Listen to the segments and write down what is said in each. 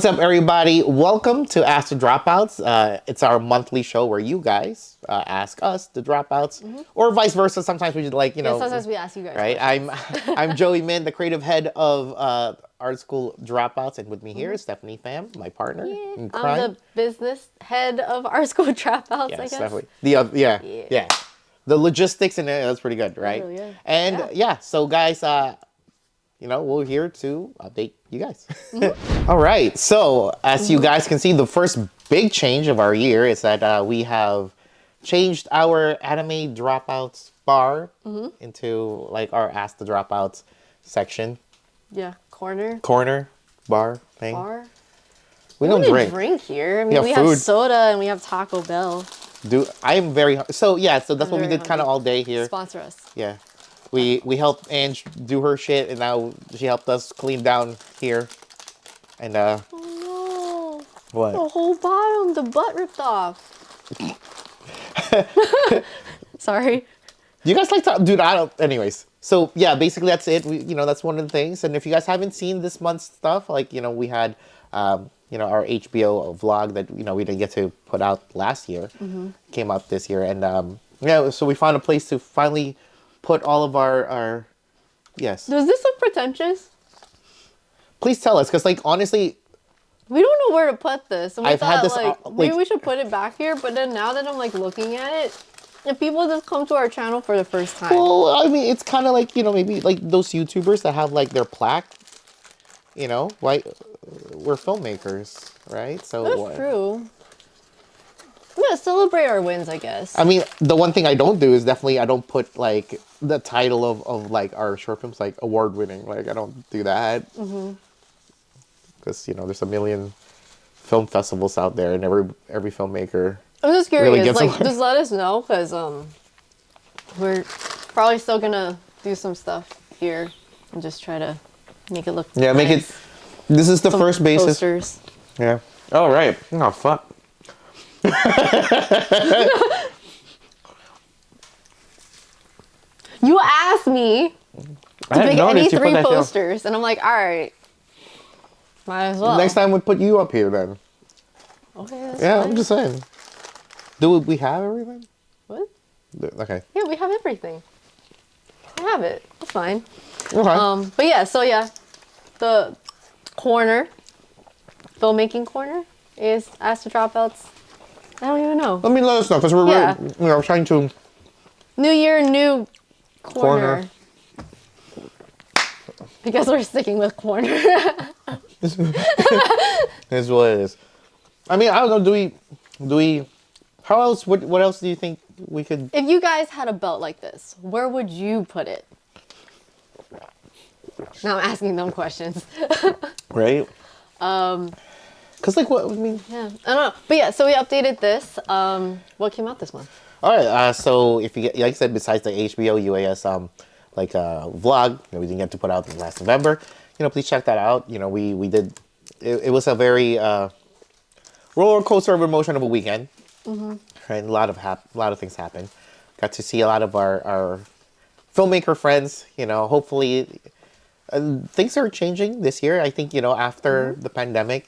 What's up, everybody? Welcome to Ask The Dropouts. It's our monthly show where you guys ask us, the dropouts, or vice versa. Sometimes we just sometimes we ask you guys. Right? I'm Joey Min, the creative head of Art School Dropouts, and with me here is Stephanie Pham, my partner in crime. I'm the business head of Art School Dropouts, I guess. Definitely. Yeah. The logistics and that's pretty good, right? Really, yeah. And so guys, we're here to update you guys. All right. So as you guys can see, the first big change of our year is that we have changed our anime dropouts bar into like our Ask the Dropouts section. Yeah, corner bar thing. Bar. We don't drink here. I mean, we have soda and we have Taco Bell. I am very so that's what we did kind of all day here. Sponsor us. Yeah. We helped Ange do her shit, and now she helped us clean down here. And oh no! What? The whole bottom, the butt ripped off. Sorry. Do you guys like to, dude? I don't. Anyways, so yeah, basically that's it. That's one of the things. And if you guys haven't seen this month's stuff, like we had, our HBO vlog that we didn't get to put out last year, came out this year, and so we found a place to finally put all of our yes. Does this look pretentious? Please tell us, because honestly, we don't know where to put this. And we thought this maybe we should put it back here. But then now that I'm looking at it, if people just come to our channel for the first time. Well, I mean, it's kind of like maybe like those YouTubers that have their plaque. Right? We're filmmakers, right? So that's true. Yeah, celebrate our wins, I guess. I mean, the one thing I don't do is definitely I don't put the title of our short films award winning. I don't do that. Because there's a million film festivals out there, and every filmmaker. I'm just curious. Really just let us know, because we're probably still gonna do some stuff here and just try to make it look. Yeah, nice. make it. This is the first basis. Posters. Yeah. Oh right. Oh fuck. You asked me to pick any 3 posters, and I'm like, all right, might as well. Next time we put you up here then. Okay. That's fine. I'm just saying. Do we have everything? What? Okay. Yeah, we have everything. I have it. That's fine. Okay. But yeah, the corner, filmmaking corner, is Ask The Dropouts. I don't even know. Let us know, because we're trying to. New year, new corner. Because we're sticking with corner. Is what it is. I mean, I don't know. Do we? How else? What else do you think we could? If you guys had a belt like this, where would you put it? Now I'm asking them questions. Right. Because what I mean. Yeah, I don't know. But yeah, so we updated this. What came out this month? All right. So if you get, like I said, besides the HBO UAS vlog that we didn't get to put out last November, please check that out. We did. It was a very roller coaster of emotion of a weekend. Right. A lot of things happened. Got to see a lot of our filmmaker friends. Hopefully. Things are changing this year. I think after the pandemic,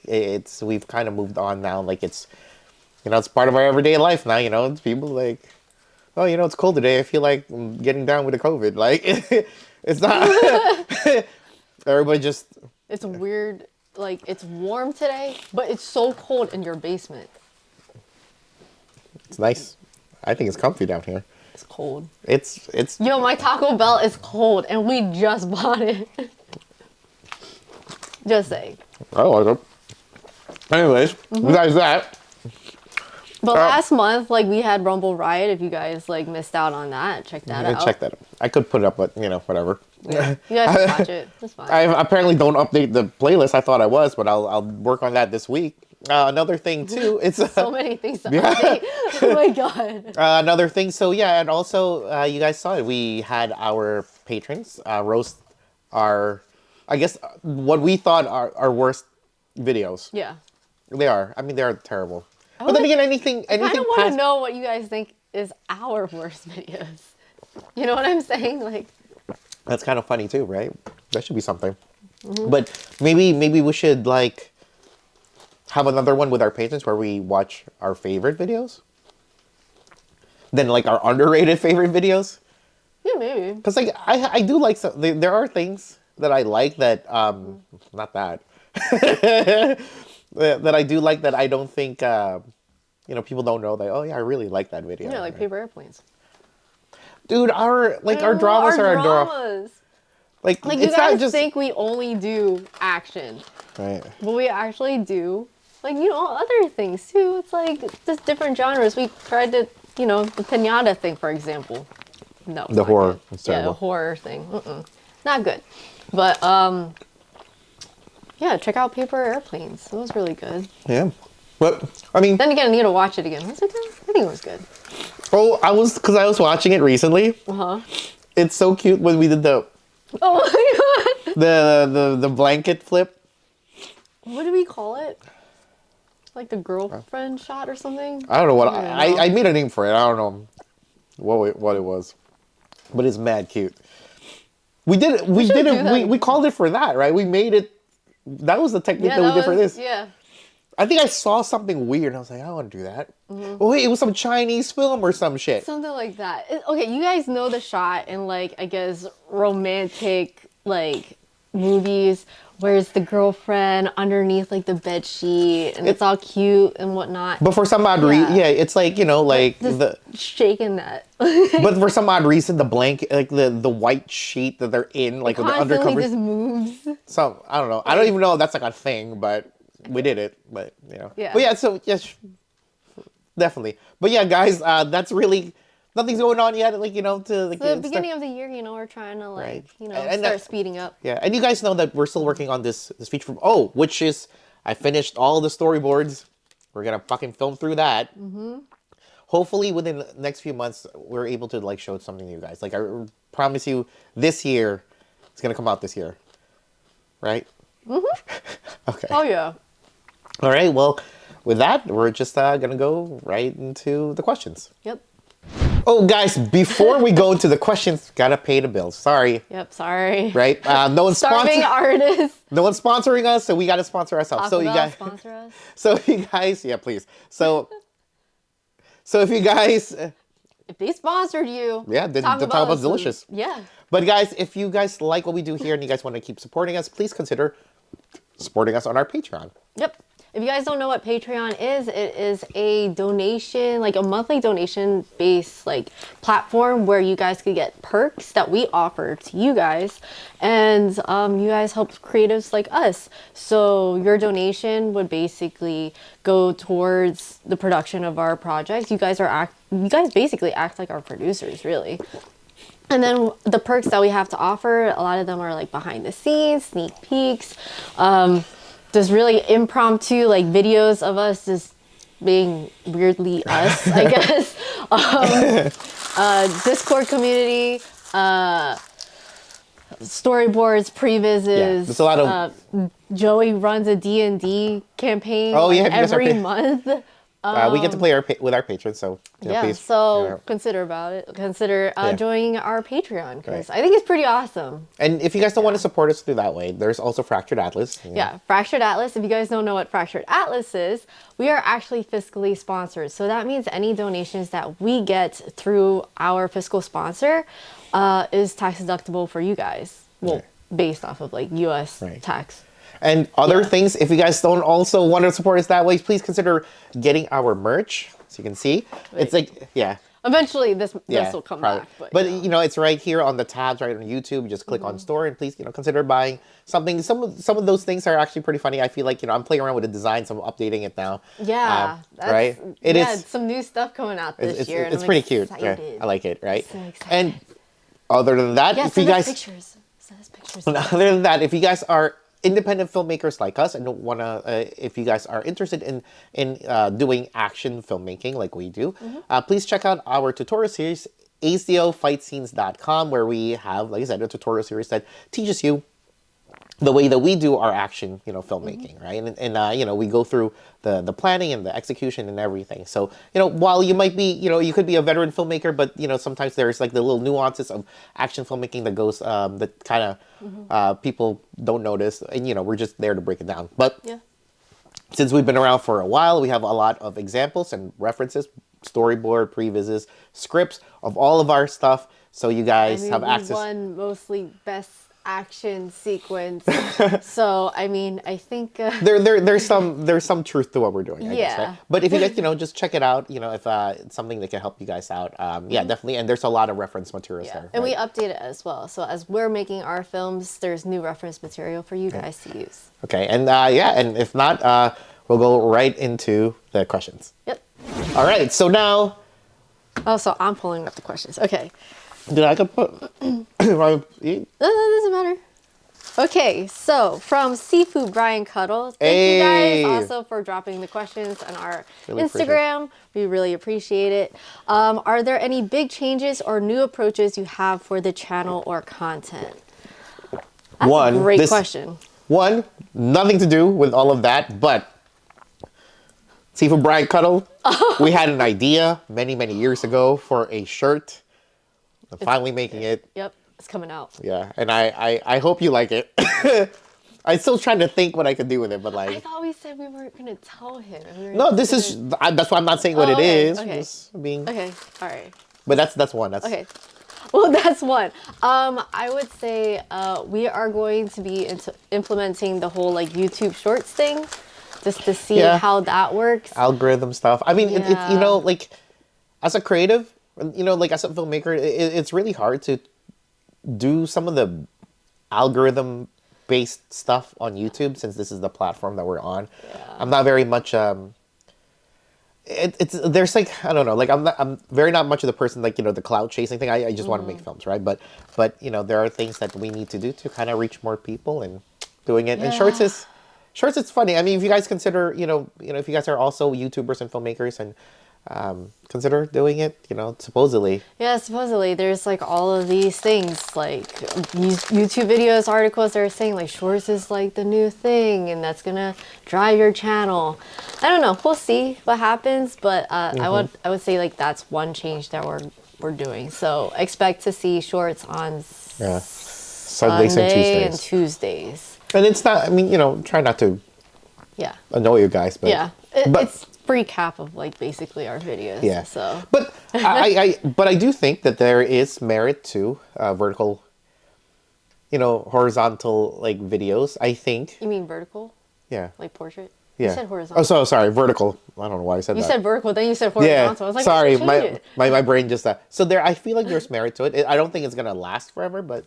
we've kind of moved on now. It's it's part of our everyday life now. It's people oh, it's cold today. I feel like I'm getting down with the COVID. It's not. Everybody just. It's weird. It's warm today, but it's so cold in your basement. It's nice. I think it's comfy down here. It's cold. It's. Yo, my Taco Bell is cold, and we just bought it. Just saying. I like it. Anyways, besides that. But last month, we had Rumble Riot. If you guys missed out on that, check that out. Check that out. I could put it up, but whatever. Yeah. You guys can watch it. It's fine. I apparently don't update the playlist. I thought I was, but I'll work on that this week. Another thing too, it's so many things to update. Oh my god. Another thing. So yeah, and also you guys saw it. We had our patrons roast our, I guess what we thought are our worst videos. Yeah. They are. I mean, they are terrible. But then again, anything. I don't want to know what you guys think is our worst videos. You know what I'm saying? That's kind of funny too, right? That should be something. But maybe we should have another one with our patrons where we watch our favorite videos. Then like our underrated favorite videos. Yeah, maybe. Because like I do like some. There are things that I like that not that that I do like that I don't think people don't know that. Oh yeah, I really like that video. Yeah, like paper airplanes. Dude, our dramas are adorable. Dramas. Like Like, it's you guys not just think we only do action, right. but we actually do, like, other things too. It's like just different genres. We tried to, the pinata thing, for example. No, The horror. It's yeah, terrible. the horror thing. Not good. But yeah, check out Paper Airplanes. It was really good. Yeah, but I mean, Then again, I need to watch it again. Was it good? I think it was good. oh, I was watching it recently. It's so cute when we did the Oh my god. the blanket flip. What do we call it? Like the girlfriend shot or something? I don't know what I don't know. I made a name for it. I don't know what it was, but it's mad cute. We did it. We should did do it. that. We called it for that, right? We made it. That was the technique that we did for this. Yeah. I think I saw something weird. And I was like, I want to do that. Oh wait, it was some Chinese film or some shit. Something like that. Okay, you guys know the shot in, like, I guess, romantic, like, movies where it's the girlfriend underneath, like, the bed sheet and it's all cute and whatnot. But for some odd reason, yeah, it's like like Just the. shaking that. But for some odd reason, the blanket, like the white sheet that they're in, like with the Constantly undercover. just moves. Some I don't know. I don't even know if that's like a thing, but we did it. But Yeah. But yeah, so yes, definitely. But yeah, guys, that's really nothing's going on yet. Like to like The beginning of the year, we're trying to Right. start speeding up. Yeah, and you guys know that we're still working on this feature film. Oh, which is I finished all the storyboards. We're gonna fucking film through that. Hopefully, within the next few months, we're able to like show something to you guys. Like I promise you, this year, it's gonna come out this year, right? Okay. Oh yeah. All right. Well, with that, we're just gonna go right into the questions. Yep. Oh, guys, before we go into the questions, gotta pay the bills. Sorry. Yep. Sorry. Right? No one's Starving artists. No one's sponsoring us, so we gotta sponsor ourselves. So you Aquabelle, guys, sponsor us. so you guys, yeah, please. So if you guys, If they sponsored you, yeah, the Taco Taco Bell's is- delicious. Yeah. But guys, if you guys like what we do here and you guys want to keep supporting us, please consider supporting us on our Patreon. Yep. If you guys don't know what Patreon is, it is a donation, like a monthly donation based like platform where you guys could get perks that we offer to you guys. And you guys help creatives like us. So your donation would basically go towards the production of our projects. You guys basically act like our producers, really. And then the perks that we have to offer, a lot of them are like behind the scenes, sneak peeks, just really impromptu like videos of us just being weirdly us, I guess. Discord community, storyboards, pre-vises. Yeah, there's a lot of Joey runs a D&D campaign Oh, yeah, because every month. we get to play with our patrons, so Yeah, please, so consider joining our Patreon because Right. I think it's pretty awesome. And if you guys don't want to support us through that way, there's also Fractured Atlas. Yeah, Fractured Atlas. If you guys don't know what Fractured Atlas is, we are actually fiscally sponsored. So that means any donations that we get through our fiscal sponsor is tax deductible for you guys. Well, based off of like U.S. tax. And other things, if you guys don't also want to support us that way, please consider getting our merch. So you can see, it's like, Eventually, this will come back. But it's right here on the tabs, right on YouTube. You just click on store, and please, consider buying something. Some of those things are actually pretty funny. I feel like, I'm playing around with the design, so I'm updating it now. Yeah, right. It is some new stuff coming out this year. It's pretty cute. Yeah, I like it. Right. So excited. And other than that, if you guys, send us pictures. other than that, if you guys are independent filmmakers like us and don't want to, if you guys are interested in doing action filmmaking like we do, please check out our tutorial series, ACOFightScenes.com, where we have, like I said, a tutorial series that teaches you the way that we do our action, filmmaking, right? And we go through the planning and the execution and everything. So, while you might be, you could be a veteran filmmaker, but, sometimes there's like the little nuances of action filmmaking that goes, that kind of people don't notice. And, we're just there to break it down. But since we've been around for a while, we have a lot of examples and references, storyboard, previses, scripts of all of our stuff. So you guys have access. We won mostly best action sequence. So I mean, I think there's some truth to what we're doing. I guess, Yeah. right? But if you guys, just check it out. If it's something that can help you guys out, yeah, definitely. And there's a lot of reference materials there. And right? we update it as well. So as we're making our films, there's new reference material for you guys to use. Okay, and yeah, and if not, we'll go right into the questions. Yep. All right, so now. Oh, so I'm pulling up the questions. Okay. Did I could put? No, that doesn't matter. Okay, so from Seafood Brian Cuddle, thank you guys also for dropping the questions on our Instagram. We really appreciate it. Are there any big changes or new approaches you have for the channel or content? That's a great question. One, nothing to do with all of that, but Seafood Brian Cuddle, we had an idea many, many years ago for a shirt. I'm finally making it. Yep, it's coming out. Yeah, and I hope you like it. I'm still trying to think what I could do with it, but like. I thought we said we weren't gonna tell him. No, this is. That's why I'm not saying what it is. Okay. Just being. Okay. All right. But that's one. That's okay. Well, that's one. I would say we are going to be implementing the whole like YouTube Shorts thing, just to see how that works. Algorithm stuff. I mean, it, like as a creative, like as a filmmaker, it's really hard to do some of the algorithm-based stuff on YouTube since this is the platform that we're on. Yeah. I'm not very much. There's like I don't know, like I'm very not much of the person like the clout chasing thing. I just want to make films, right? But there are things that we need to do to kind of reach more people and doing it. And shorts it's funny. I mean, if you guys consider if you guys are also YouTubers and filmmakers and consider doing it, supposedly. Yeah, supposedly there's like all of these things like YouTube videos, articles that are saying like shorts is like the new thing and that's gonna drive your channel. I don't know. We'll see what happens, but I would say like that's one change that we're doing. So expect to see shorts on Sundays and Tuesdays. And it's not. I mean, try not to. Yeah. Annoy you guys, but it's free cap of like basically our videos. Yeah. So. But I do think that there is merit to vertical, horizontal like videos. I think. You mean vertical? Yeah. Like portrait. Yeah. You said horizontal. Oh, so sorry, vertical. I don't know why I said that. You said vertical, then you said horizontal. Yeah. I was like, sorry, my my brain just that. So I feel like there's merit to it. I don't think it's gonna last forever, but.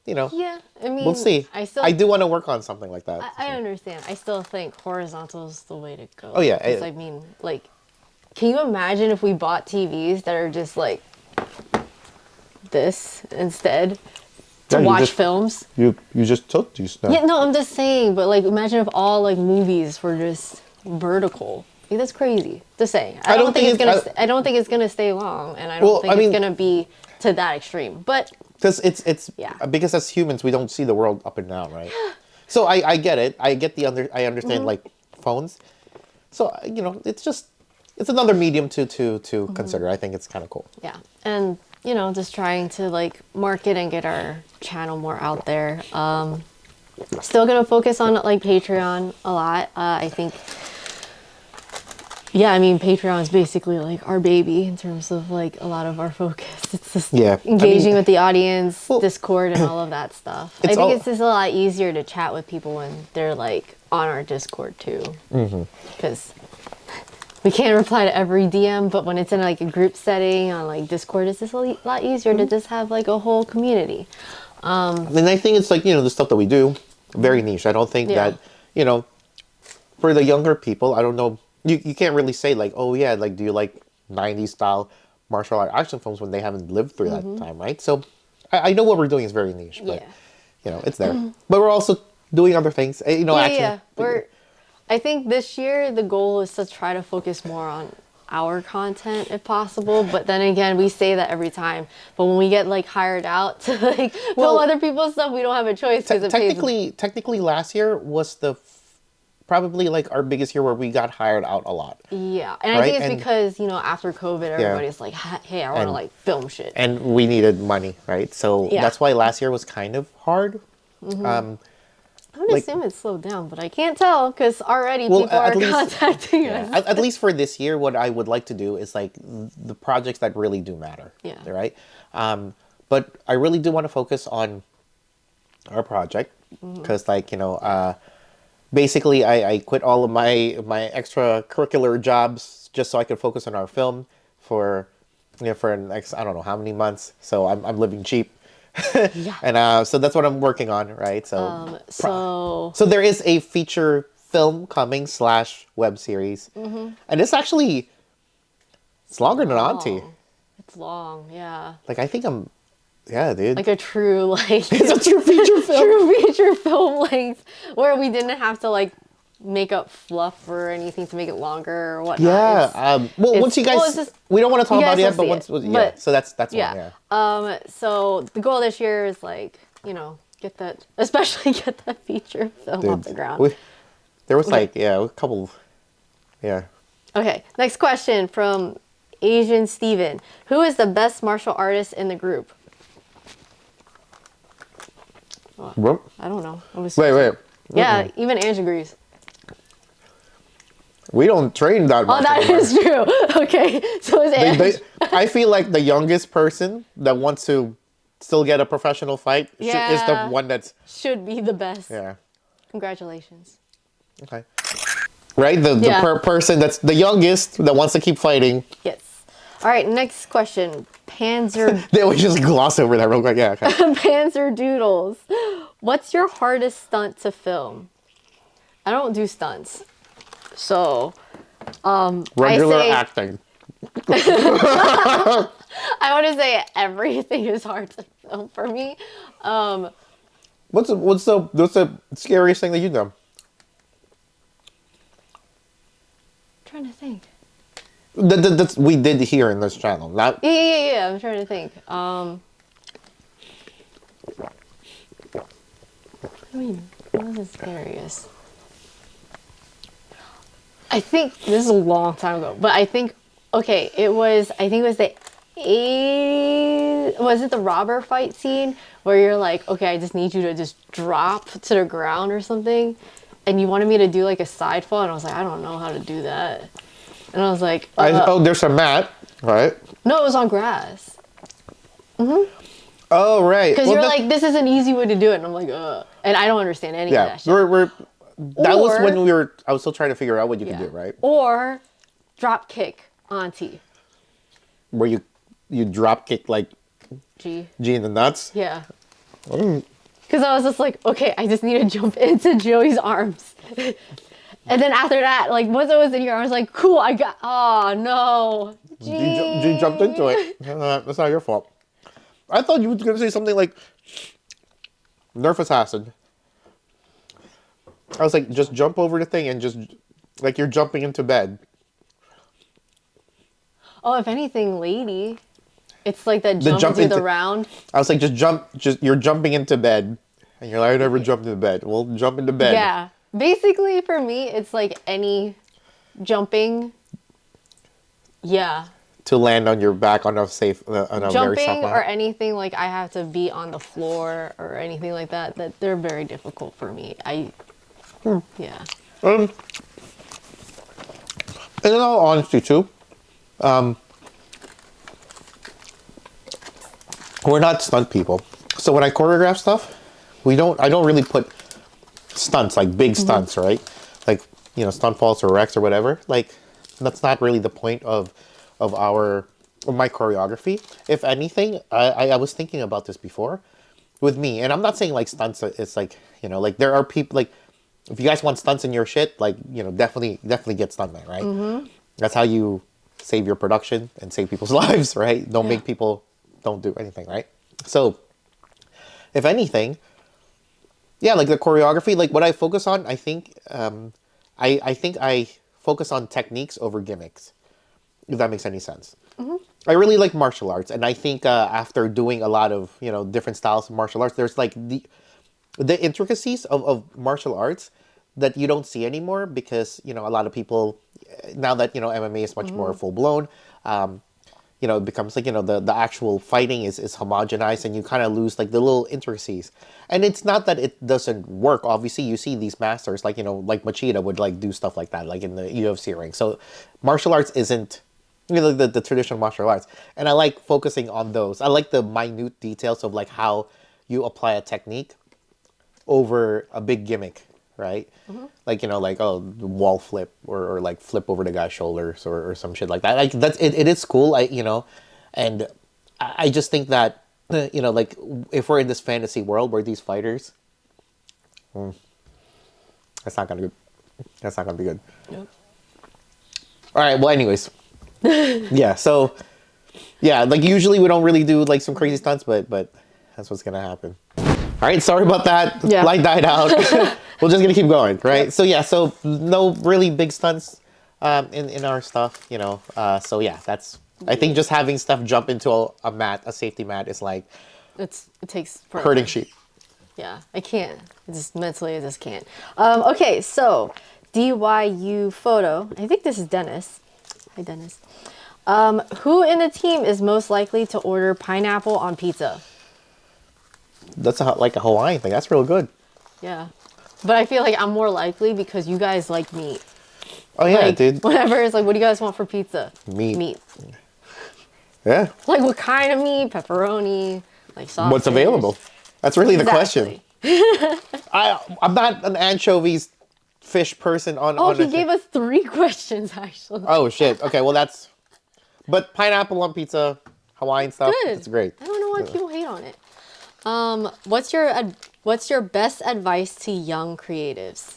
Yeah, I mean, we'll see. I do want to work on something like that. I understand. I still think horizontal is the way to go. Oh yeah, I mean, like, can you imagine if we bought TVs that are just like this instead to watch films? You just took these now. Yeah, no, I'm just saying. But like, imagine if all like movies were just vertical. Like, that's crazy. Just saying. I don't think it's gonna stay long, and I don't think it's gonna be to that extreme. But. Because because as humans we don't see the world up and down, right? So I get it. I understand like phones. So it's another medium to consider. I think it's kind of cool. Yeah, and just trying to like market and get our channel more out there. Still gonna focus on like Patreon a lot. I think. Yeah, I mean, Patreon is basically like our baby in terms of like a lot of our focus. It's just engaging with the audience, Discord, and all of that stuff. I think it's just a lot easier to chat with people when they're like on our Discord too. Because we can't reply to every DM, but when it's in like a group setting on like Discord, it's just a lot easier to just have like a whole community. And I think it's like, the stuff that we do, very niche. I don't think that, for the younger people, I don't know. You can't really say like, oh yeah, like do you like 90s style martial art action films when they haven't lived through that time, right? So I know what we're doing is very niche, but it's there. But we're also doing other things, action. I think this year the goal is to try to focus more on our content if possible. But then again, we say that every time. But when we get like hired out to like film other people's stuff, we don't have a choice because technically last year was probably like our biggest year where we got hired out a lot. Yeah, and I think it's because after COVID, everybody's like, "Hey, I want to like film shit," and we needed money, right? So that's why last year was kind of hard. I would assume it's slowed down, but I can't tell because already people are contacting us. At least for this year, what I would like to do is like the projects that really do matter. Yeah. Right. But I really do want to focus on our project because, like, basically I quit all of my extracurricular jobs just so I could focus on our film for for the next, I don't know how many months. So I'm living cheap. Yeah. And so that's what I'm working on, right? So so there is a feature film coming / web series, and it's actually longer than Auntie. It's long, yeah. Like I think yeah, dude. Like a true It's a true feature film. True feature film length where we didn't have to like make up fluff or anything to make it longer or whatnot. Yeah. Well, once you guys, we don't want to talk about it yet, but once, yeah. So that's one. Yeah. So the goal this year is like, get that, especially get that feature film off the ground. There was like, a couple. Yeah. Okay. Next question from Asian Steven. Who is the best martial artist in the group? What? I don't know. Wait. Yeah, even Ange agrees. We don't train that much. Oh, that is true. Okay, so is Ange. I feel like the youngest person that wants to still get a professional fight is the one that's... Should be the best. Yeah. Congratulations. Okay. Right? The person that's the youngest that wants to keep fighting. Yes. All right, next question. Panzer... They always just gloss over that real quick. Yeah, okay. Panzer Doodles. What's your hardest stunt to film? I don't do stunts. So, regular acting. I want to say everything is hard to film for me. What's the scariest thing that you've done? I'm trying to think. That's we did here in this channel. Not... Yeah. I'm trying to think. What was the scariest? I think this is a long time ago, but I think it was the was it the robber fight scene where you're like, okay, I just need you to just drop to the ground or something, and you wanted me to do like a side fall, and I was like, I don't know how to do that, and I was like, there's a mat, right? No, it was on grass. Oh, right. Because you're like, this is an easy way to do it, and I'm like, and I don't understand any of that shit. That was when I was still trying to figure out what you could do, right? Or drop kick Auntie. Where you drop kick like G in the nuts? Yeah. Because I was just like, okay, I just need to jump into Joey's arms. And then after that, like once I was in your arms, like, cool, oh no. You jumped into it. That's not your fault. I thought you were going to say something like Nerf Assassin. I was like, just jump over the thing and just, like you're jumping into bed. Oh, if anything, lady. It's like that jump into the round. I was like, you're jumping into bed. And you're like, I never jumped into bed. Well, jump into bed. Yeah. Basically, for me, it's like any jumping. Yeah. To land on your back on a safe, on a very soft Jumping mat. or anything, like I have to be on the floor or anything like that, that they're very difficult for me. Yeah. In all honesty, too, we're not stunt people. So when I choreograph stuff, I don't really put stunts, like big stunts, right? Like, stunt falls or wrecks or whatever. Like, that's not really the point of my choreography. If anything, I was thinking about this before with me, and I'm not saying like stunts, it's like, like there are people, like, if you guys want stunts in your shit, like, definitely get stuntmen, right? That's how you save your production and save people's lives, right? Don't make people don't do anything, right? So, if anything, yeah, like the choreography, like what I focus on, I think, I think I focus on techniques over gimmicks, if that makes any sense. I really like martial arts, and I think after doing a lot of, different styles of martial arts, there's like the intricacies of martial arts that you don't see anymore because, a lot of people, now that, MMA is much more full-blown, you know, it becomes like, you know, the actual fighting is homogenized, and you kind of lose like the little intricacies. And it's not that it doesn't work. Obviously, you see these masters, like, you know, like Machida would like do stuff like that, like in the UFC ring. So martial arts isn't, you know, the traditional martial arts. And I like focusing on those. I like the minute details of like how you apply a technique over a big gimmick, right? Like, you know, like, oh, wall flip, or like flip over the guy's shoulders, or some shit like that. Like that's it, it is cool, you know. And I just think that, you know, like if we're in this fantasy world where these fighters, that's not gonna that's not gonna be good. Yep. All right, well, anyways. Yeah, so yeah, like usually we don't really do like some crazy stunts, but that's what's gonna happen. All right, sorry about that. Yeah. Light died out. We're just gonna keep going, right? Yep. So yeah, so no really big stunts in our stuff, you know. So yeah, that's, I think just having stuff jump into a mat, a safety mat, is like It takes forever. herding sheep. Yeah, I can't. I just mentally, I just can't. Okay, so DYU photo. I think this is Dennis. Hi, Dennis. Who in the team is most likely to order pineapple on pizza? That's like a Hawaiian thing. That's real good. Yeah, but I feel like I'm more likely because you guys like meat. Oh yeah, Like, dude. whenever it's like, what do you guys want for pizza? Meat. Meat. Yeah. Like what kind of meat? Pepperoni, like sausage. What's available? That's really the question. I'm not an anchovies fish person on. Oh, on he gave us 3 questions actually. Oh shit. Okay, well that's. But pineapple on pizza, Hawaiian stuff. Good. That's great. I don't know why people hate on it. What's your best advice to young creatives?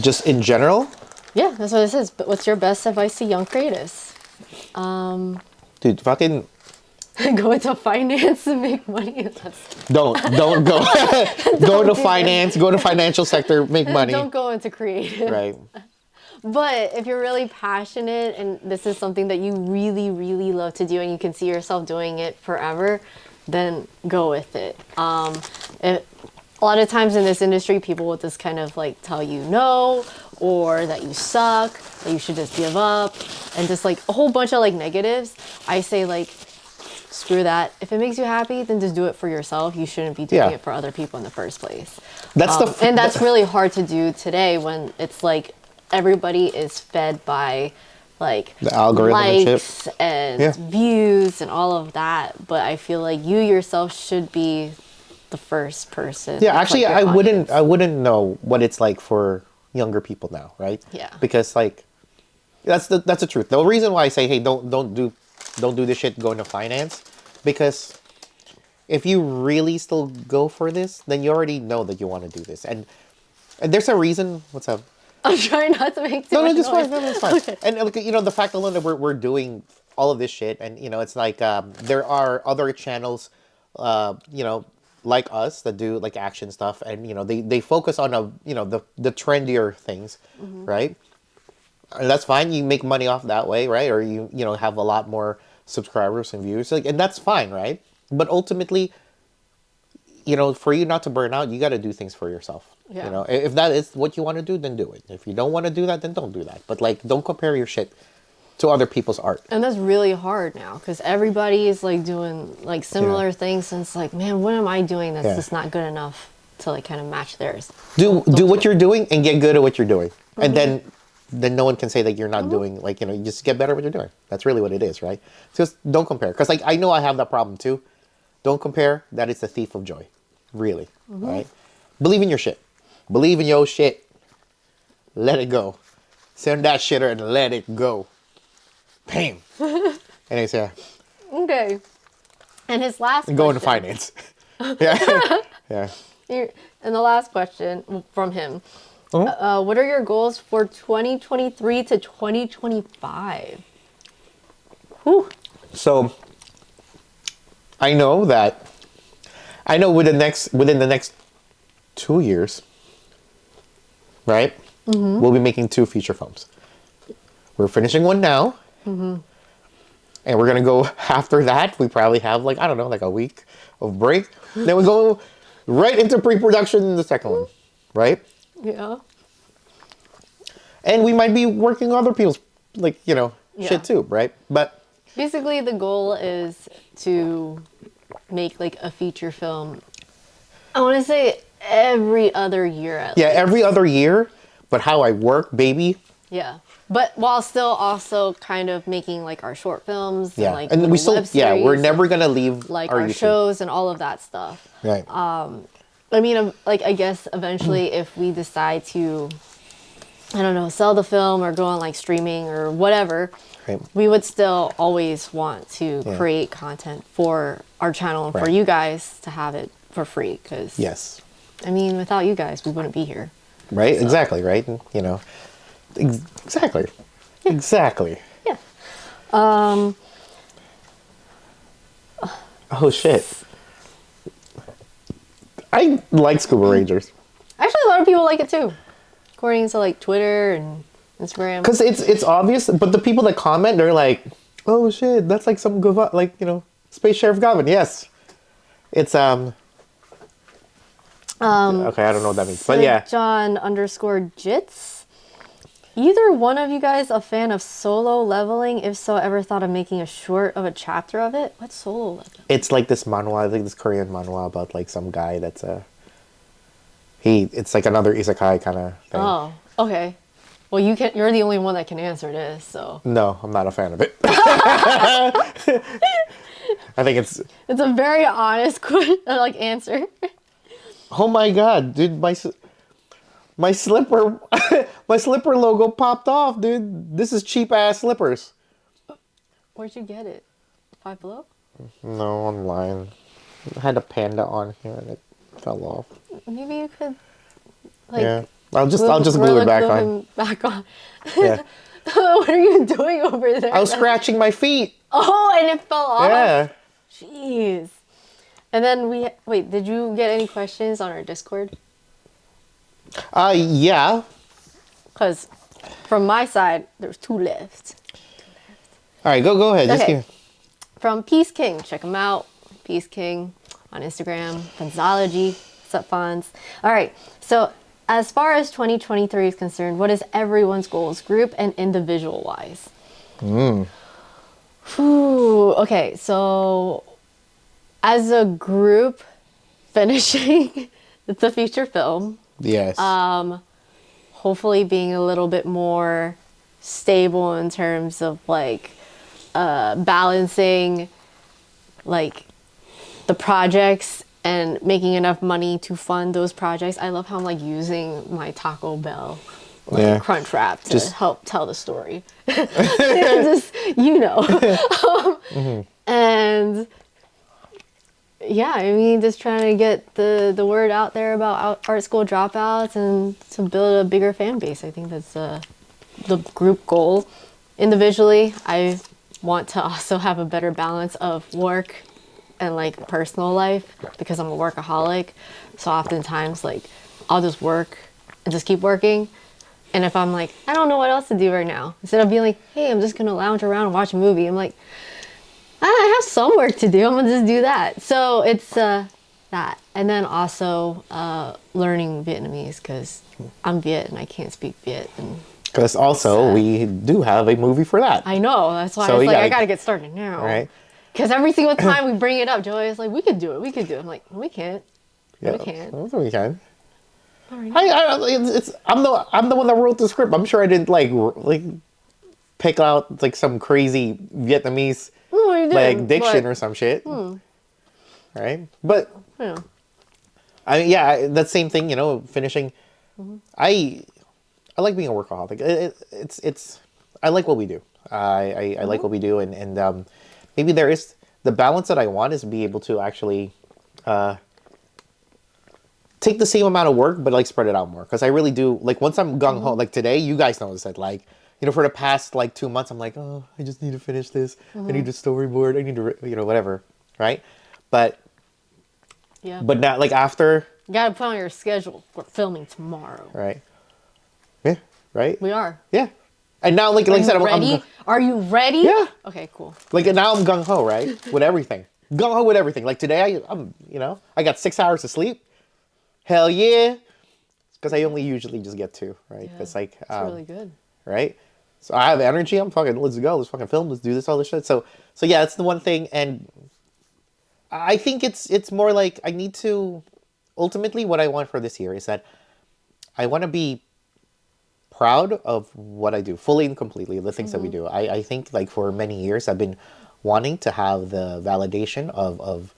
Just in general, Yeah, that's what it says. But what's your best advice to young creatives? dude. Fucking Go into finance and make money. don't go go into finance. Go to financial sector. Make money. Don't go into creative. Right. But if you're really passionate and this is something that you really, really love to do and you can see yourself doing it forever, then go with it. A lot of times in this industry, people will just kind of like tell you no, or that you suck, that you should just give up, and just like a whole bunch of like negatives. I say like, screw that. If it makes you happy, then just do it for yourself. You shouldn't be doing it for other people in the first place. That's and that's really hard to do today when it's like everybody is fed by like the algorithm likes and views and all of that. But I feel like you yourself should be the first person. Yeah, to actually, click your audience. I wouldn't know what it's like for younger people now, right? Yeah. Because like, that's the truth. The reason why I say, hey, don't do this shit. Go into finance, because if you really still go for this, then you already know that you want to do this, and there's a reason. What's up? I'm trying not to make too much It's noise. fine. No, it's fine. Okay. And look, you know, the fact alone that we're doing all of this shit, and you know, it's like there are other channels, you know, like us that do like action stuff, and you know, they focus on the trendier things, right? And that's fine. You make money off that way, right? Or you know, have a lot more subscribers and views, like, and that's fine, right? But ultimately, you know, for you not to burn out, you got to do things for yourself. Yeah. You know, if that is what you want to do, then do it. If you don't want to do that, then don't do that. But like, don't compare your shit to other people's art. And that's really hard now because everybody is like doing like similar things, and it's like, man, what am I doing that's just not good enough to like kind of match theirs? Do what you're doing and get good at what you're doing, and then no one can say that you're not doing, like, you know, you just get better at what you're doing. That's really what it is, right? Just don't compare, because like I know I have that problem too. Don't compare. That is the thief of joy, really. Right? Believe in your shit. Believe in your shit. Let it go. Send that shitter and let it go. Bam. Anyways, yeah. Okay. And his last And go into question- finance. Yeah. Yeah. And the last question from him. What are your goals for 2023 to 2025? Whew. So I know within the next 2 years, right? We'll be making 2 feature films. We're finishing one now. And we're gonna go after that. We probably have like, I don't know, like a week of break. Then we go right into pre-production in the second one, right? Yeah. And we might be working on other people's, like, you know, shit too, right? But Basically, the goal is to make like a feature film. I want to say every other year at Yeah, least. every other year. But how I work, baby. Yeah. But while still also kind of making like our short films Yeah, and like and we little still, web yeah, we're series never and, gonna leave like our our YouTube. shows and all of that stuff. Right. I mean, like I guess eventually if we decide to, I don't know, sell the film or go on like streaming or whatever, Right. we would still always want to Yeah. create content for our channel and for Right. you guys to have it for free. Because Yes. I mean, without you guys, we wouldn't be here. Right. Exactly. Right. And, you know. Exactly. Exactly. Yeah. Oh shit. I like Scuba Rangers Actually, a lot of people like it too, according to like Twitter and Instagram. because it's obvious, but the people that comment, they're like, "Oh shit, that's like some good, like you know, Space Sheriff Goblin." Yes, it's okay, I don't know what that means, but yeah, John_Jits. Either one of you guys a fan of solo leveling? If so, ever thought of making a short of a chapter of it? What's solo leveling? it's like this manhwa, I think this Korean manhwa about like some guy that's it's like another isekai kind of thing. Oh, okay. Well, you're the only one that can answer this, so. No, I'm not a fan of it. I think it's. It's a very honest like answer. Oh my god, dude, my slipper my slipper logo popped off, dude. This is cheap ass slippers. Where'd you get it? Five Below? No, online. I had a panda on here and it fell off. Maybe you could, like, Yeah. I'll just glue it back on. him back on. Yeah. What are you doing over there? I was scratching my feet. Oh, and it fell off? Yeah. Jeez. And then wait, did you get any questions on our Discord? Yeah. Because from my side, there's 2 left. All right, go ahead. Just Okay. give. From Peace King, check him out. Peace King on Instagram. Fonzology. What's up, Fonz? All right. So as far as 2023 is concerned, what is everyone's goals, group and individual wise? Okay. So as a group, finishing the feature film. Yes. Hopefully being a little bit more stable in terms of like balancing like the projects and making enough money to fund those projects. I love how I'm like using my Taco Bell like, Yeah. crunch wrap to Just- help tell the story. Just, you know. And yeah, I mean, just trying to get the word out there about art school dropouts and to build a bigger fan base. I think that's the group goal. Individually, I want to also have a better balance of work and like personal life because I'm a workaholic. So oftentimes, like, I'll just work and just keep working. And if I'm like, I don't know what else to do right now, instead of being like, hey, I'm just gonna lounge around and watch a movie, I'm like, I have some work to do. I'm gonna just do that. So it's that, and then also learning Vietnamese because I'm Viet and I can't speak Viet. And Because also we do have a movie for that. I know that's why So I was you like, I gotta- gotta get started now. Right. Because every single time we bring it up, Joey is like, we could do it. We could do it. I'm like, we can't. Yeah, We can't. We can. All right. I'm the one that wrote the script. I'm sure I didn't like pick out like some crazy Vietnamese No, you did, like diction but, or some shit. Right? But you know, that same thing, you know, finishing. I like being a workaholic. It's I like what we do. I like what we do, and maybe there is the balance that I want is be able to actually take the same amount of work, but like spread it out more. Because I really do like once I'm gung ho. Like today, you guys know this. Like you know, for the past like 2 months, I'm like, oh, I just need to finish this. I need to storyboard. I need to you know whatever, right? But yeah. now like after You gotta put on your schedule. We're filming tomorrow. right, yeah, right, We are. yeah. And now like I said, Are you ready? I'm Are you ready? Yeah. Okay, cool. like now I'm gung ho, right, with everything. Gung ho with everything. Like today, I'm you know I got 6 hours of sleep. Hell yeah, because I only usually just get 2, right? Yeah, It's like It's really good. right? So I have energy. I'm fucking. Let's go. Let's fucking film. Let's do this. All this shit. So yeah, it's the one thing, and I think it's more like I need to. Ultimately, what I want for this year is that I want to be proud of what I do, fully and completely, the things that we do. I think like for many years I've been wanting to have the validation of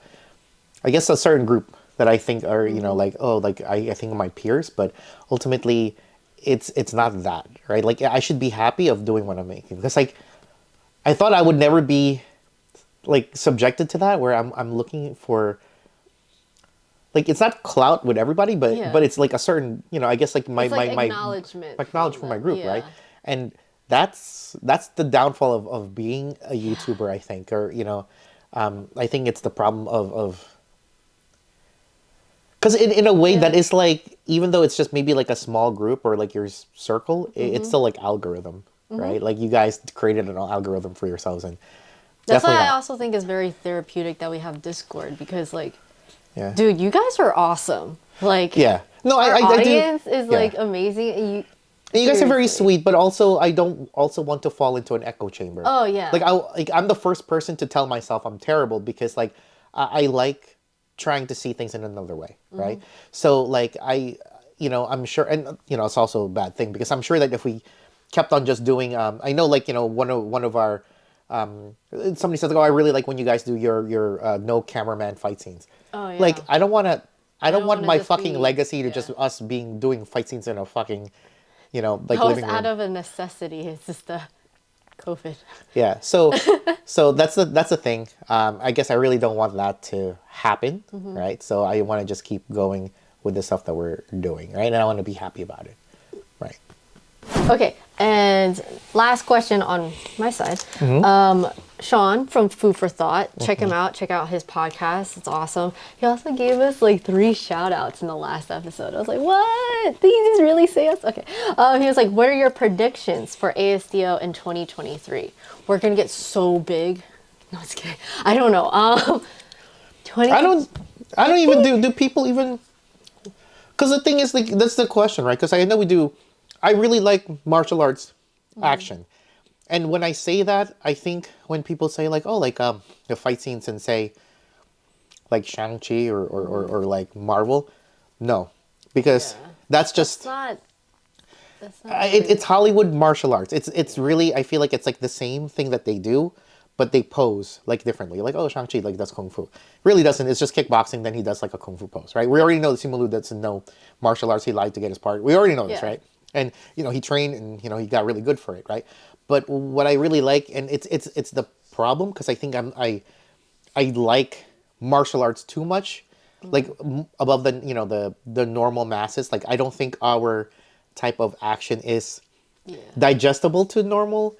I guess a certain group that I think are, like, oh, like I think of my peers, but ultimately it's not that, right? Like I should be happy of doing what I'm making. Because like I thought I would never be like subjected to that where I'm looking for like it's not clout with everybody, but Yeah. but it's like a certain, I guess like my It's like my acknowledgement. acknowledge from from my them. group, right? Yeah. And that's the downfall of being a YouTuber, I think, or I think it's the problem of because in a way that Yeah. is like even though it's just maybe like a small group or like your circle, it's still like algorithm, right? Like you guys created an algorithm for yourselves, and That's definitely why I not. also think it's very therapeutic that we have Discord because, like, Yeah, dude, you guys are awesome. Like, yeah. No, our I do. audience is Yeah. like amazing. And And you guys are very seriously. sweet, but also I don't also want to fall into an echo chamber. Oh yeah. I'm the first person to tell myself I'm terrible because like I like trying to see things in another way, right? So like I'm sure, and it's also a bad thing because I'm sure that if we kept on just doing, I know like one of our somebody says like, oh, I really like when you guys do your no cameraman fight scenes. Oh Like yeah. I I don't don't want want to my just fucking be. legacy to Yeah. just us doing fight scenes in a fucking like That was living out room. of a necessity. It's just the COVID. Yeah. So that's the thing. I guess I really don't want that to happen, right? So I want to just keep going with the stuff that we're doing, right? And I want to be happy about it, right? Okay, and last question on my side. Sean from Food for Thought, check him out. Check out his podcast. It's awesome. He also gave us like 3 shout outs in the last episode. I was like, what? Did he just really say us? Okay. He was like, what are your predictions for ASDO in 2023? We're going to get so big. No, it's kidding. I don't know. 20. I don't even do people even because the thing is like that's the question, right? Because I know we do. I really like martial arts action. And when I say that, I think when people say like, oh, like the fight scenes and say like Shang-Chi or like Marvel, no, because Yeah. that's That's just not. That's not really. it's Hollywood martial arts. It's really I feel like it's like the same thing that they do, but they pose like differently. Like oh Shang-Chi like does kung fu. Really doesn't. It's just kickboxing. Then he does like a kung fu pose, right? We already know that Simu Liu doesn't know martial arts. He lied to get his part. We already know this, Yeah. right? And he trained and he got really good for it, right? But what I really like, and it's the problem because I think I like martial arts too much, like above the normal masses. Like I don't think our type of action is Yeah. digestible to normal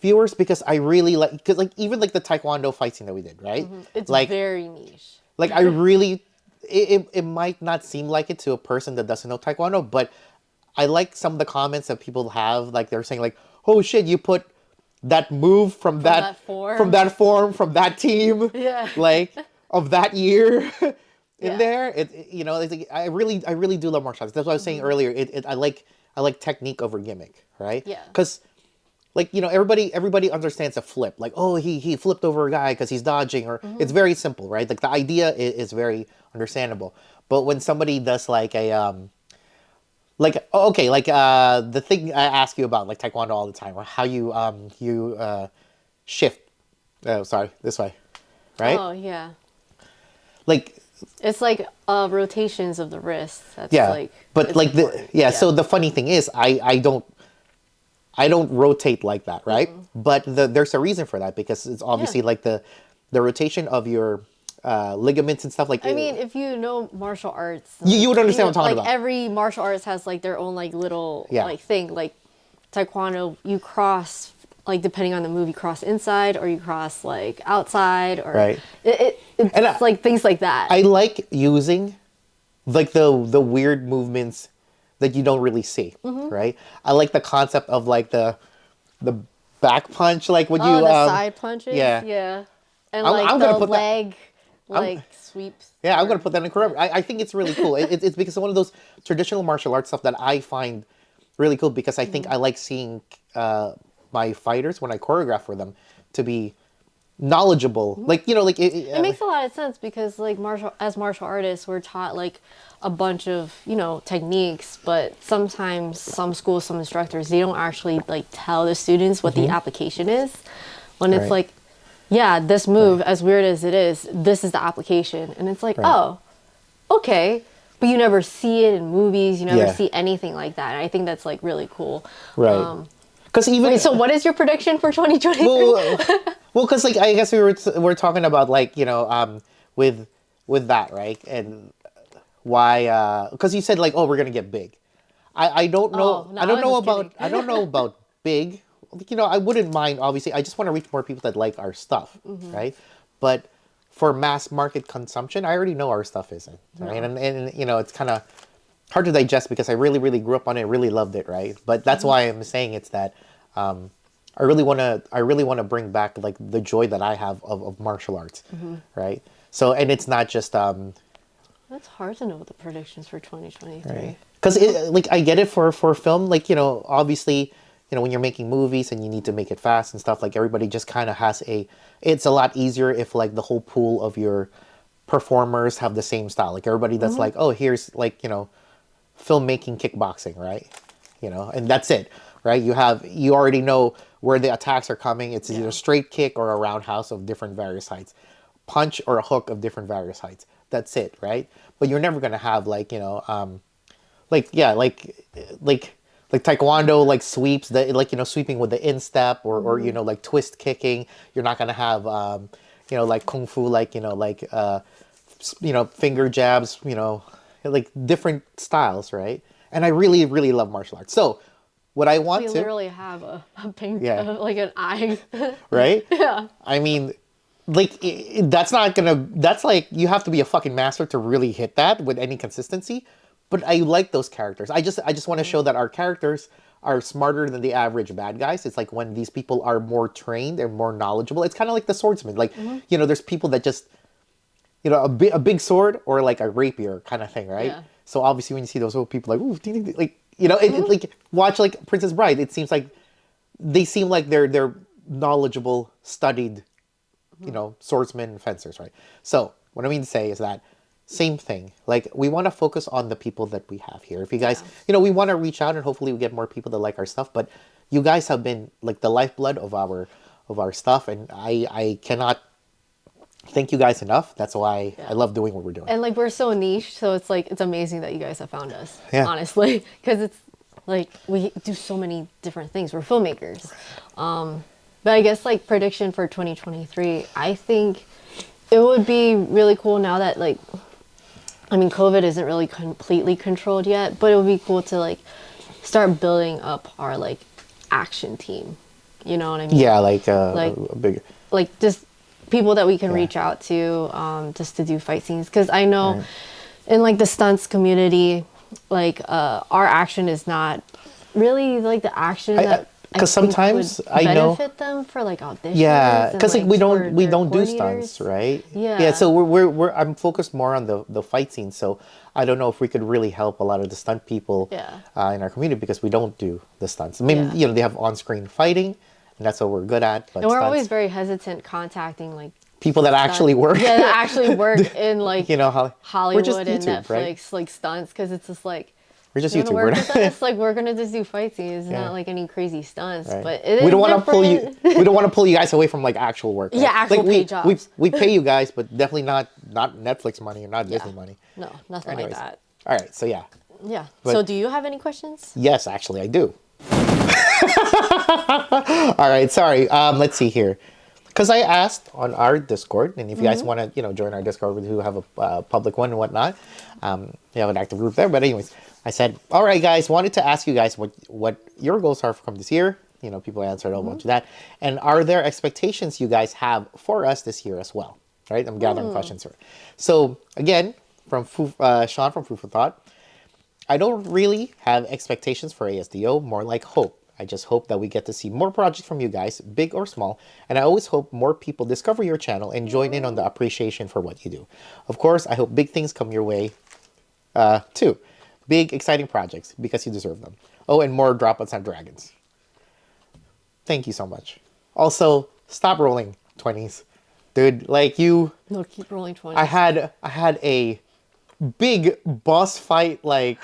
viewers because I really like because like even like the taekwondo fight scene that we did, right? It's Like very niche. I really it might not seem like it to a person that doesn't know taekwondo, but I like some of the comments that people have like they're saying like, "Oh shit, you put that move from From that that form. from that form from that team Yeah. like of that year in Yeah. there." It's like, I really do love martial arts. That's what I was saying earlier. I like technique over gimmick, right? Yeah. Because like everybody understands a flip like oh he flipped over a guy because he's dodging or it's very simple, right? Like the idea is very understandable, but when somebody does like a like okay like the thing I ask you about like taekwondo all the time or how you shift, oh sorry, this way, right? Oh yeah. Like It's like rotations of the wrist. That's yeah, like but it's like important. so the funny thing is I don't rotate like that, right? But there's a reason for that because it's obviously Yeah. like the rotation of your ligaments and stuff like I mean, if you know martial arts, you would understand know, what I'm talking like about. every martial arts has like their own like little Yeah. like thing. Like taekwondo, you cross like depending on the move, you cross inside or you cross like outside or Right. it's And like things like that. I like using like the weird movements that you don't really see, right? I like the concept of like the back punch, like when Oh, you the side punches, yeah. yeah, and I'm, like I'm the gonna put that. leg I'm like sweeps. Yeah, I'm or- gonna put that in forever. I think it's really cool. It's because it's one of those traditional martial arts stuff that I find really cool because I think I like seeing my fighters when I choreograph for them to be knowledgeable. Like, you know, like It makes a lot of sense because like martial artists, we're taught like a bunch of, you know, techniques, but sometimes some schools, some instructors, they don't actually like tell the students what the application is. When it's Right. like, yeah, this move, as weird as it is, this is the application. And it's like, Right. oh, okay. But you never see it in movies, you never Yeah. see anything like that. And I think that's like really cool. right. Because even Wait, so what is your prediction for 2023? well, because like I guess we're talking about like, you know, with that, right? And why? Because you said like, oh, we're gonna get big. I don't know. Oh, no, I don't I was know just about. kidding. I don't know about big. Like, you know, I wouldn't mind. Obviously, I just want to reach more people that like our stuff, right? But for mass market consumption, I already know our stuff isn't, right? And you know, it's kind of hard to digest because I really, really grew up on it, really loved it, right? But that's why I'm saying it's that I really want to bring back like the joy that I have of martial arts, right? So, and it's not just That's hard to know the predictions for 2023. because like I get it for film, like, you know, obviously, you know, when you're making movies and you need to make it fast and stuff, like everybody just kind of has it's a lot easier if like the whole pool of your performers have the same style, like everybody that's like, oh, here's like, you know, filmmaking kickboxing, right? You know, and that's it, right? You already know where the attacks are coming. It's either a straight kick or a roundhouse of different various heights, punch or a hook of different various heights. That's it, right? But you're never gonna have like, you know, like yeah, like taekwondo, like sweeps, that like, you know, sweeping with the instep or you know, like twist kicking. You're not gonna have you know, like kung fu, like, you know, like you know, finger jabs, you know, like different styles, right? And I really, really love martial arts. So what I want We to, literally have a pink, Yeah. like an eye. right? Yeah. I mean, like that's not gonna. That's like you have to be a fucking master to really hit that with any consistency. But I like those characters. I just want to show that our characters are smarter than the average bad guys. It's like when these people are more trained and more knowledgeable. It's kind of like the swordsman. Like, you know, there's people that just, you know, a big sword or like a rapier kind of thing, right? Yeah. So obviously when you see those old people like, ooh, ding, ding, ding, like, you know, it like watch like Princess Bride. It seems like they seem like they're knowledgeable, studied, you know, swordsmen and fencers, right? So what I mean to say is that same thing. Like we want to focus on the people that we have here. If you guys, you know, we want to reach out and hopefully we get more people that like our stuff. But you guys have been like the lifeblood of our stuff, and I cannot thank you guys enough. That's why I love doing what we're doing. And like we're so niche, so it's like it's amazing that you guys have found us. Yeah. Honestly, because it's like we do so many different things. We're filmmakers. But I guess like prediction for 2023, I think it would be really cool now that like, I mean, COVID isn't really completely controlled yet, but it would be cool to like start building up our like action team. You know what I mean? Yeah, like Like- a big. Like just people that we can reach out to just to do fight scenes, because I know in like the stunts community, like our action is not really like the action that I 'cause think sometimes would I know- benefit them for like auditions. Yeah, and, because like we for don't their do coordinators. stunts, right? Yeah. Yeah. So we're I'm focused more on the fight scene. So I don't know if we could really help a lot of the stunt people Yeah. in our community because we don't do the stunts. I mean, Yeah. you know, they have on-screen fighting, and that's what we're good at. But And we're stunts, always very hesitant contacting like people that actually work. yeah, that actually work in like You know, Hollywood we're just and YouTube, Netflix right? like stunts, because it's just like We're just you wanna YouTube. work We're with us? Like we're gonna just do fight scenes, Yeah. not like any crazy stunts. Right. But it We is don't want to pull you. different. We don't want to pull you guys away from like actual work. Right? Yeah, actual like, paid jobs. We pay you guys, but definitely not Netflix money or not Disney money. No, nothing Anyways. like that. All right, so yeah. Yeah. But- So do you have any questions? Yes, actually, I do. All right, sorry. Let's see here, because I asked on our Discord, and if you guys want to, you know, join our Discord, who have a public one and whatnot, we have an active group there. But anyways, I said, all right, guys, wanted to ask you guys what your goals are from this year. You know, people answered a bunch of that, and are there expectations you guys have for us this year as well? Right, I'm gathering questions here. So again, from Sean from Food for Thought. I don't really have expectations for ASDO, more like hope. I just hope that we get to see more projects from you guys, big or small, and I always hope more people discover your channel and join in on the appreciation for what you do. Of course, I hope big things come your way, too. Big, exciting projects, because you deserve them. Oh, and more Dropouts on Dragons. Thank you so much. Also, stop rolling 20s. Dude, like you No, keep rolling 20s. I had a big boss fight like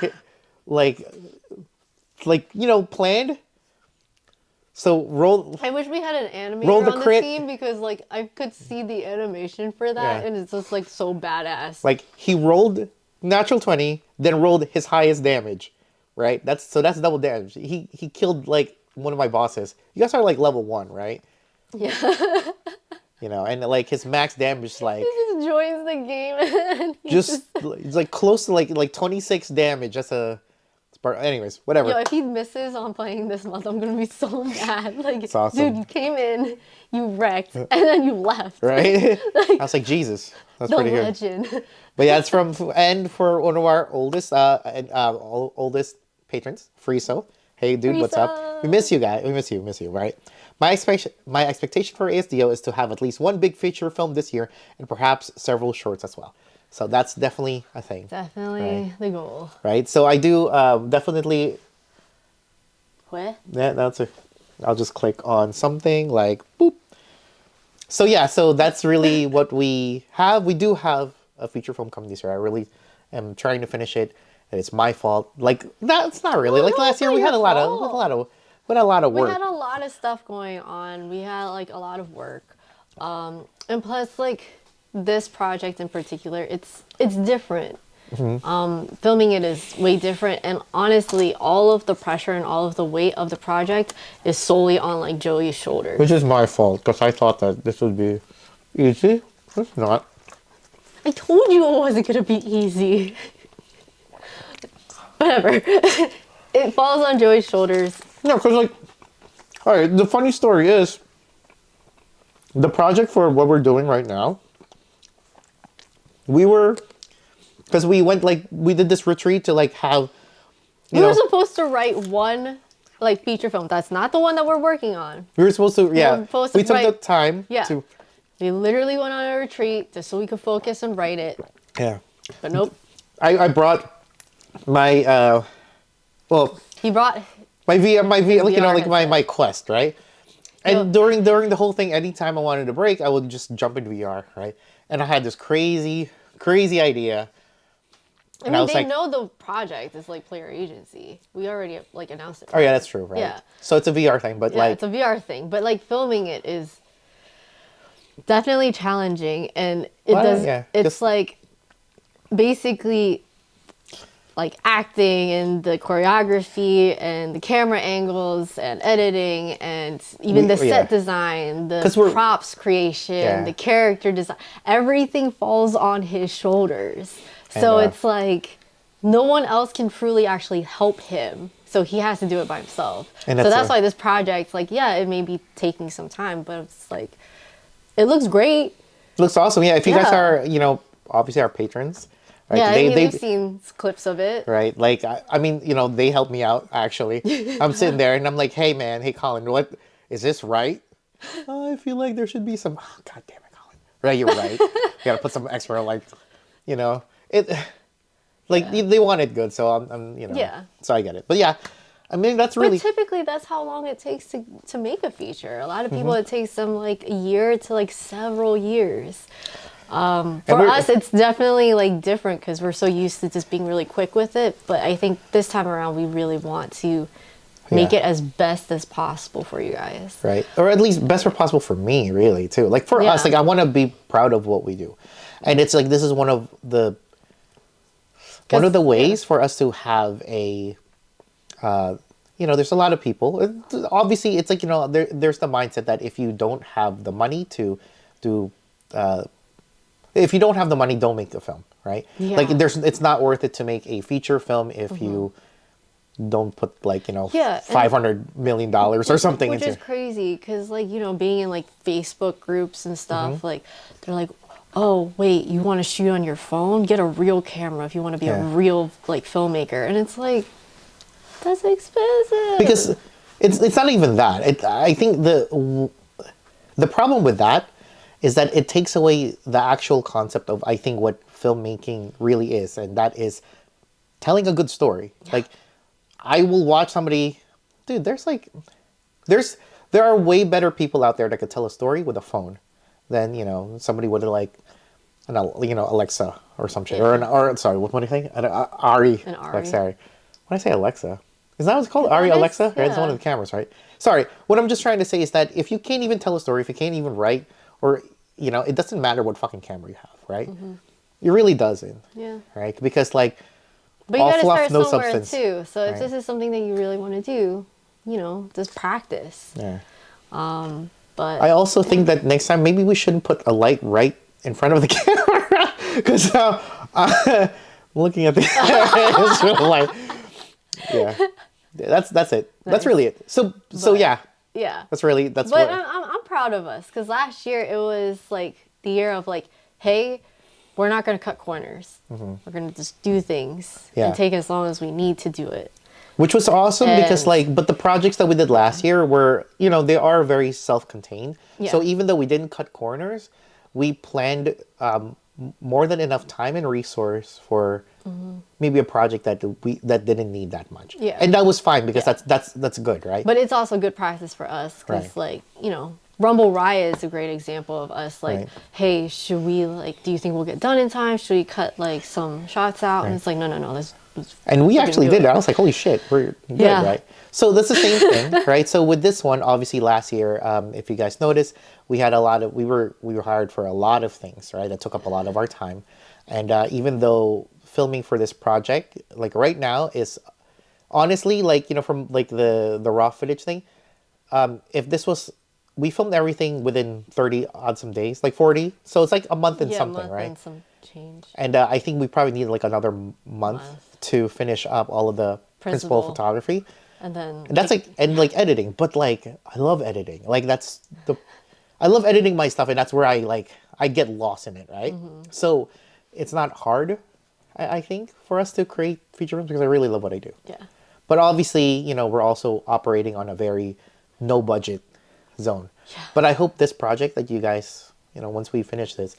planned. So I wish we had an roll animator the on the crit. team because like I could see the animation for that Yeah. and it's just like so badass. Like he rolled natural 20, then rolled his highest damage. Right? That's double damage. He killed like one of my bosses. You guys are like level 1, right? Yeah. And like his max damage is like He just joins the game and he just it's like close to like 26 damage. That's a anyways, whatever. Yo, if he misses on playing this month, I'm gonna be so mad. Like, It's awesome. dude, you came in, you wrecked, and then you left. Right? Like, I was like, Jesus, that's the pretty good. legend. But yeah, it's from and for one of our oldest patrons, Friso. Hey, dude, what's up? Friso. We miss you, guys. We miss you, right? My expectation for ASDO is to have at least one big feature film this year, and perhaps several shorts as well. So that's definitely a thing. Definitely the goal. Right. So I do definitely. Where? Yeah, I'll just click on something like boop. So yeah, so that's really what we have. We do have a feature film coming this year. I really am trying to finish it, and it's my fault. Like that's not really like no, last it's year. not We had your a lot of We work. had a lot of stuff going on. We had like a lot of work, and plus like this project in particular, it's different. Filming it is way different, and honestly, all of the pressure and all of the weight of the project is solely on like Joey's shoulders. Which is my fault because I thought that this would be easy. It's not. I told you it wasn't gonna be easy. Whatever. It falls on Joey's shoulders. Yeah, because like, all right. The funny story is, the project for what we're doing right now. Because we did this retreat to like have. We were supposed to write one like feature film. That's not the one that we're working on. We were supposed to, yeah. supposed to We took the write- time Yeah. to, We literally went on a retreat just so we could focus and write it. yeah. But nope. I brought my, He brought my VR, like, VR like my headset. Quest, right? And during the whole thing, anytime I wanted a break, I would just jump into VR, right? And I had this crazy idea. I And mean, I was they like, know the project is like Player Agency. We already like announced it. oh yeah, that's true, right? Yeah. So it's a VR thing, but Yeah, like, it's a VR thing, but like filming it is definitely challenging, and it Well, does. yeah, It's just- like basically like acting and the choreography and the camera angles and editing and even the set design, the 'Cause we're- props creation, Yeah. the character design, everything falls on his shoulders. So And, it's like no one else can truly actually help him. So he has to do it by himself. And So that's that's a- why this project, like, yeah, it may be taking some time, but it's like, it looks great. looks awesome. Yeah, if you guys Yeah. are, obviously our patrons, right? Yeah, they, they've seen clips of it. right? Like, I mean, they helped me out, actually. I'm sitting there and I'm like, hey, man, hey, Colin, what, is this right? Oh, I feel like there should be some, oh, God damn it, Colin. Right, you're right. You gotta put some extra, like, it, like, they want it good, so I'm Yeah. so I get it. But yeah, I mean, that's really, But typically, that's how long it takes to make a feature. A lot of people, Mm-hmm. it takes them like a year to like several years. For we're- us, it's definitely like different because we're so used to just being really quick with it. But I think this time around, we really want to make Yeah. it as best as possible for you guys. right? Or at least best possible for me, really, too. Like, for Yeah. us, like, I want to be proud of what we do. And it's like, this is one of the ways for us to have a, there's a lot of people. Obviously, it's like, there's the mindset that if you don't have the money to do, if you don't have the money, don't make the film, right? Yeah. Like, it's not worth it to make a feature film if you don't put like, Yeah, and- $500 million or something Which into is crazy because, like, being in like Facebook groups and stuff, Mm-hmm. like, they're like, oh, wait, you want to shoot on your phone? Get a real camera if you want to be a Yeah. real like filmmaker. And it's like, that's expensive. because it's not even that. I think the problem with that is that it takes away the actual concept of, I think, what filmmaking really is, and that is telling a good story. Like, I will watch somebody, dude. There's there are way better people out there that could tell a story with a phone than, you know, somebody with like you know, Alexa or some shit. Yeah. Or sorry, what do you think? Ari. An Ari. Like, sorry. When I say Alexa, is that what it's called? Yeah, Ari that is- Alexa? Right? It's yeah. one of the cameras, right? Sorry. What I'm just trying to say is that if you can't even tell a story, if you can't even write, or, you know, it doesn't matter what fucking camera you have, right? It really doesn't. Yeah. Right? Because, like, But you all gotta fluff, start no somewhere substance. too. So if Right. this is something that you really want to do, you know, just practice. Yeah. But I also think that next time maybe we shouldn't put a light right in front of the camera because I'm looking at the it's really like, yeah, that's it. That's Nice. really it. So yeah, yeah. that's But what. I'm proud of us because last year it was like the year of like, hey, we're not gonna cut corners. We're gonna just do things Yeah. and take as long as we need to do it. Which was awesome because And- like, but the projects that we did last year were, you know, they are very self-contained. Yeah. So even though we didn't cut corners, we planned more than enough time and resource for maybe a project that that didn't need that much. Yeah. And that was fine because Yeah. that's good, right? But it's also good practice for us because, Right. like, you know, Rumble Riot is a great example of us. Like, Right. hey, should we like? Do you think we'll get done in time? Should we cut like some shots out? And Right. it's like, no. Let's And we freaking actually do did it. it. I was like, holy shit, we're good, Yeah. right? So that's the same thing, right? So with this one, obviously last year, if you guys noticed, we had a lot of, we were hired for a lot of things, right? That took up a lot of our time. And even though filming for this project, like right now is honestly, like, you know, from like the raw footage thing, if this was, we filmed everything within 30 odd some days, like 40. So it's like a month and something, month right? and some change. And I think we probably need like another month to finish up all of the principal Principal. photography. And then And that's like, and like editing, but like, I love editing. Like I love editing my stuff and that's where I get lost in it, right? So it's not hard, I think, for us to create feature films because I really love what I do. yeah. But obviously, you know, we're also operating on a very no budget zone. Yeah. But I hope this project that you guys, you know, once we finish this,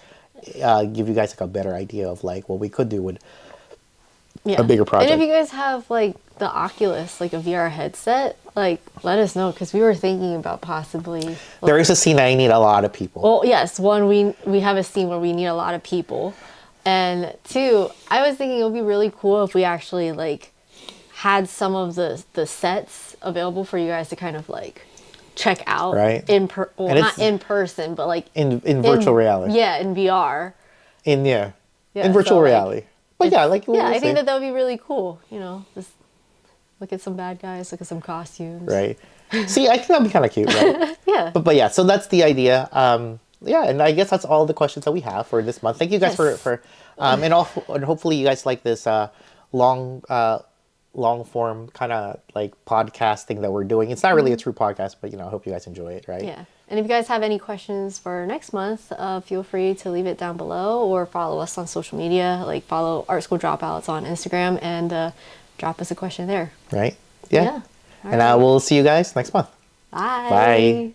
give you guys like a better idea of like what we could do with Yeah. a bigger project. And if you guys have like the Oculus, like a VR headset, like let us know because we were thinking about possibly. There is a scene I need a lot of people. Well, yes, one we have a scene where we need a lot of people, and two, I was thinking it would be really cool if we actually like had some of the sets available for you guys to kind of like check out Right. well, And not it's- in person, but like in virtual reality. Yeah, in VR. In Yeah, virtual so, like, reality. But yeah, like Yeah, I we'll think see. that would be really cool. You know, just look at some bad guys, look at some costumes. Right. See, I think that'd be kind of cute, right? Yeah. But yeah, so that's the idea. Yeah, and I guess that's all the questions that we have for this month. Thank you guys Yes. for and hopefully you guys like this long form kind of like podcasting that we're doing. It's not really a true podcast, but you know, I hope you guys enjoy it, right? Yeah. And if you guys have any questions for next month, feel free to leave it down below or follow us on social media. Like follow Art School Dropouts on Instagram and drop us a question there. Right? Yeah. Yeah. And I will see you guys next month. Bye. Bye.